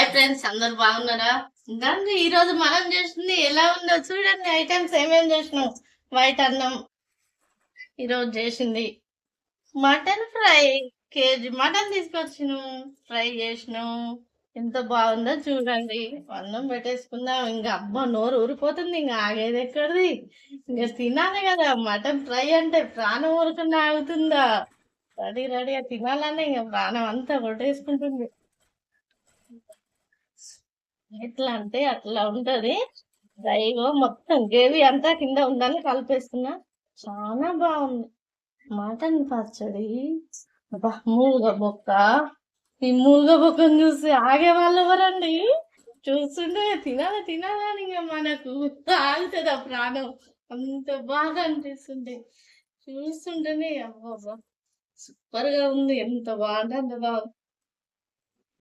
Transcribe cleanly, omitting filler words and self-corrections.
Hi friends, అందరు బాగున్నారా? దాన్ని ఈ రోజు మనం చేసింది ఎలా ఉందో చూడండి. ఐటమ్స్ ఏమేం చేసినాం. వైట్ అన్నం ఈ రోజు చేసింది. మటన్ ఫ్రై, కేజీ మటన్ తీసుకొచ్చినాం, ఫ్రై చేసినాం. ఎంత బాగుందో చూడండి. అన్నం పెట్టేసుకుందాం. ఇంకా అమ్మ నోరు ఊరిపోతుంది. ఇంకా ఆగేది ఎక్కడిది? ఇంకా తినాలి కదా. మటన్ ఫ్రై అంటే ప్రాణం ఊరుకున్నా ఆగుతుందా? రెడీ రెడీగా తినాలనే ఇంకా ప్రాణం అంతా కొట్టేసుకుంటుంది. ఎట్లా అంటే అట్లా ఉంటది. డ్రైగా మొత్తం గ్రేవీ అంతా కింద ఉందని కలిపేస్తున్నా. చాలా బాగుంది. మటన్ పచ్చడి. అబ్బా, మూలుగ బొక్క. ఈ మూలుగ బొక్కను చూసి ఆగే వాళ్ళు ఎవరండి? చూస్తుంటే తినాలి తినాలని ఇంకా మనకు ఆగుతుంది ఆ ప్రాణం. అంత బాగా అనిపిస్తుంది. చూస్తుంటేనే అబ్బా సూపర్ గా ఉంది. ఎంత బాగుంది అంత బాగుంది.